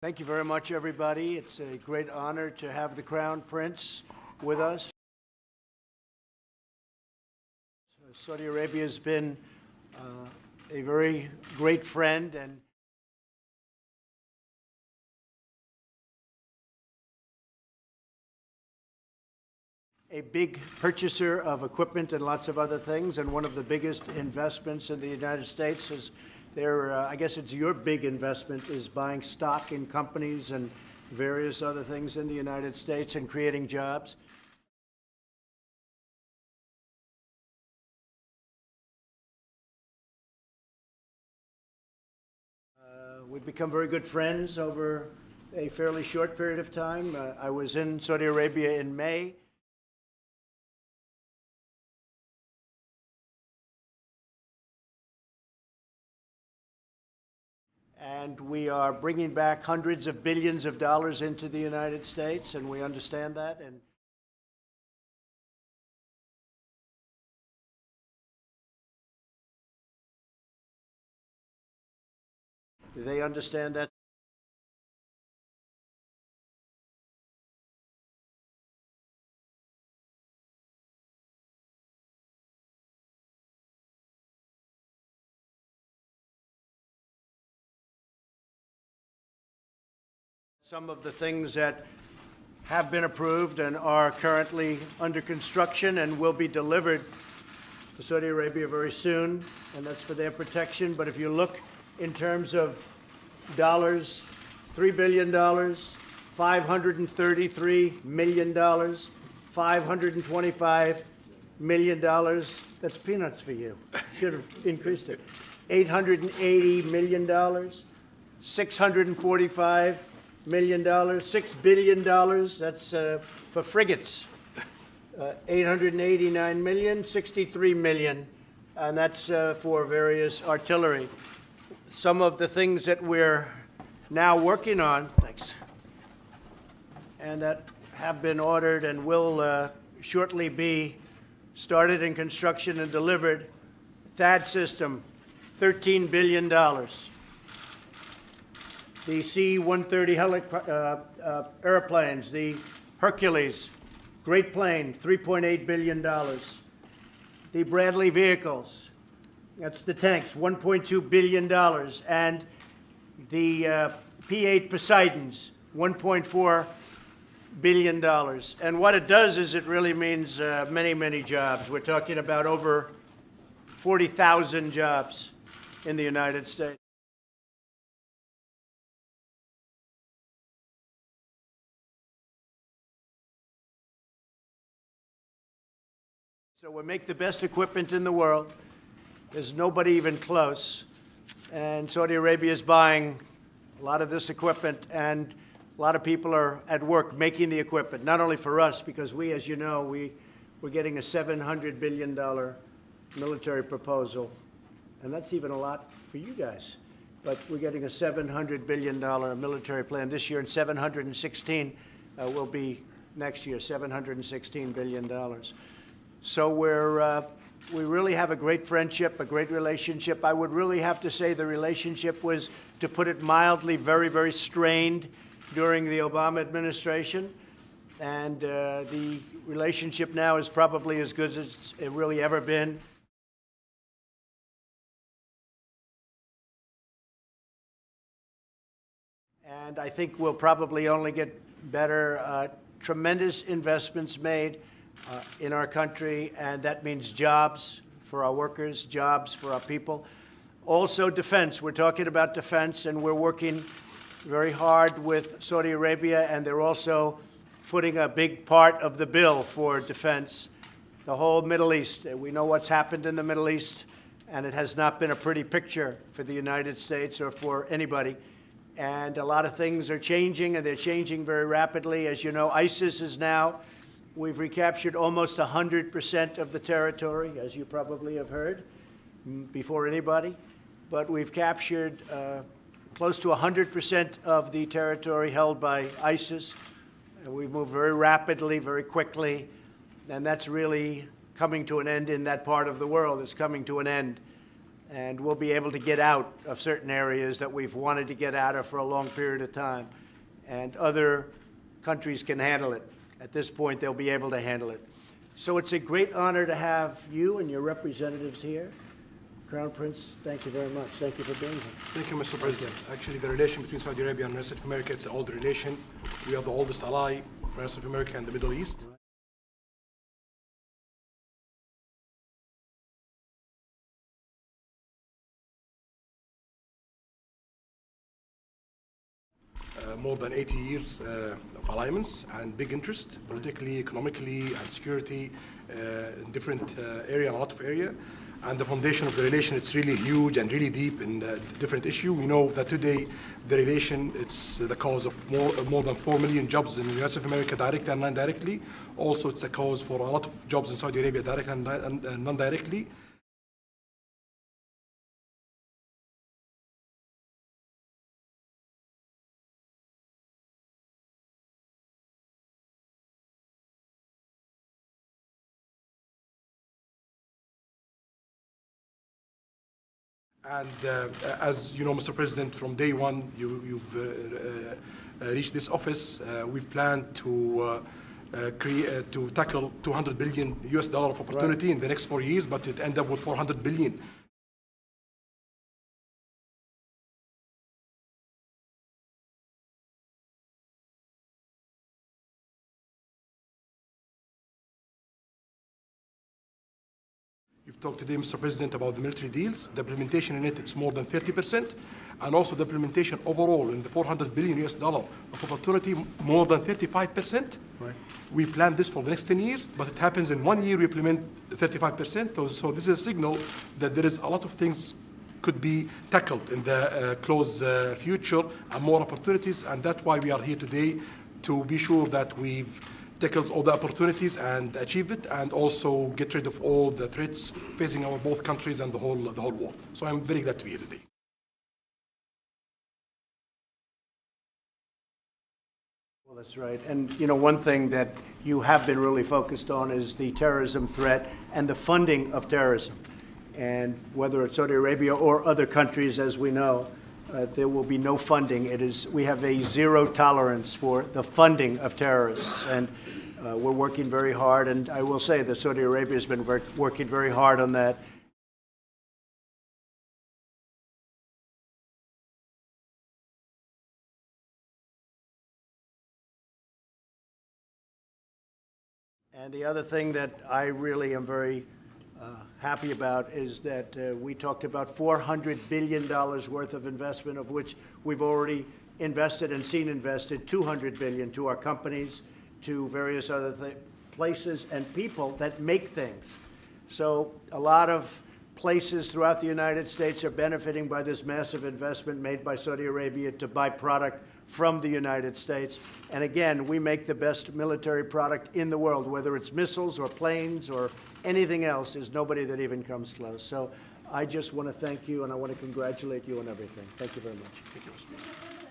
Thank you very much, everybody. It's a great honor to have the Crown Prince with us. Saudi Arabia has been a very great friend and a big purchaser of equipment and lots of other things, and one of the biggest investments in the United States is I guess it's your big investment, is buying stock in companies and various other things in the United States and creating jobs. We've become very good friends over a fairly short period of time. I was in Saudi Arabia in May. And we are bringing back hundreds of billions of dollars into the United States, and we understand that. And they understand that. Some of the things that have been approved and are currently under construction and will be delivered to Saudi Arabia very soon, and that's for their protection. But if you look in terms of dollars, $3 billion, $533 million, $525 million, that's peanuts for you. Should have increased it. $880 million, $645 million, $6 billion, that's for frigates. 889 million, 63 million, and that's for various artillery. Some of the things that we're now working on, thanks, and that have been ordered and will shortly be started in construction and delivered. THAAD system, $13 billion. The C-130 airplanes, the Hercules, great plane, $3.8 billion. The Bradley vehicles, that's the tanks, $1.2 billion. And the P-8 Poseidons, $1.4 billion. And what it does is it really means many, many jobs. We're talking about over 40,000 jobs in the United States. So we make the best equipment in the world. There's nobody even close. And Saudi Arabia is buying a lot of this equipment, and a lot of people are at work making the equipment, not only for us, because we, as you know, we're getting a $700 billion military proposal. And that's even a lot for you guys. But we're getting a $700 billion military plan this year, and 716 will be next year, $716 billion. So we really have a great friendship, a great relationship. I would really have to say the relationship was, to put it mildly, very, very strained during the Obama administration. And the relationship now is probably as good as it's really ever been. And I think we'll probably only get better. Tremendous investments made in our country, and that means jobs for our workers, jobs for our people. Also defense. We're talking about defense, and we're working very hard with Saudi Arabia, and they're also footing a big part of the bill for defense. The whole Middle East. We know what's happened in the Middle East, and it has not been a pretty picture for the United States or for anybody. And a lot of things are changing, and they're changing very rapidly. As you know, ISIS is now, we've recaptured almost 100% of the territory, as you probably have heard, before anybody. But we've captured close to 100% of the territory held by ISIS. And we've moved very rapidly, very quickly. And that's really coming to an end in that part of the world. It's coming to an end. and we'll be able to get out of certain areas that we've wanted to get out of for a long period of time. And other countries can handle it. At this point, they'll be able to handle it. So it's a great honor to have you and your representatives here. Crown Prince, thank you very much. Thank you for being here. Thank you, Mr. President. Actually, the relation between Saudi Arabia and the rest of America, it's an old relation. We are the oldest ally for the rest of America and the Middle East. More than 80 years of alliance and big interest, politically, economically, and security in different area, and a lot of area. And the foundation of the relation, it's really huge and really deep in different issue. We know that today the relation, it's the cause of more than 4 million jobs in the US of America, directly and non-directly. Also, it's a cause for a lot of jobs in Saudi Arabia, directly and non-directly. And as you know, Mr. President, from day one, you've reached this office. We've planned to tackle 200 billion US dollar of opportunity in the next 4 years, but it ended up with 400 billion. You've talked today, Mr. President, about the military deals. The implementation in it, it's more than 30%. And also the implementation overall in the 400 billion US dollar of opportunity, more than 35%. Right. We planned this for the next 10 years, but it happens in 1 year we implement 35%. So this is a signal that there is a lot of things could be tackled in the close future and more opportunities. And that's why we are here today, to be sure that we've tackles all the opportunities and achieve it, and also get rid of all the threats facing our both countries and the whole world. So I'm very glad to be here today. Well, that's right. And you know, one thing that you have been really focused on is the terrorism threat and the funding of terrorism. And whether it's Saudi Arabia or other countries, as we know, there will be no funding. We have a zero tolerance for the funding of terrorists, and we're working very hard. And I will say that Saudi Arabia has been working very hard on that. And the other thing that I really am very happy about is that we talked about $400 billion worth of investment, of which we've already invested and seen invested $200 billion to our companies, to various other places and people that make things. So a lot of places throughout the United States are benefiting by this massive investment made by Saudi Arabia to buy product from the United States. And again, we make the best military product in the world, whether it's missiles or planes or anything else. There's nobody that even comes close. So I just want to thank you, and I want to congratulate you on everything. Thank you very much. Thank you, Mr. President.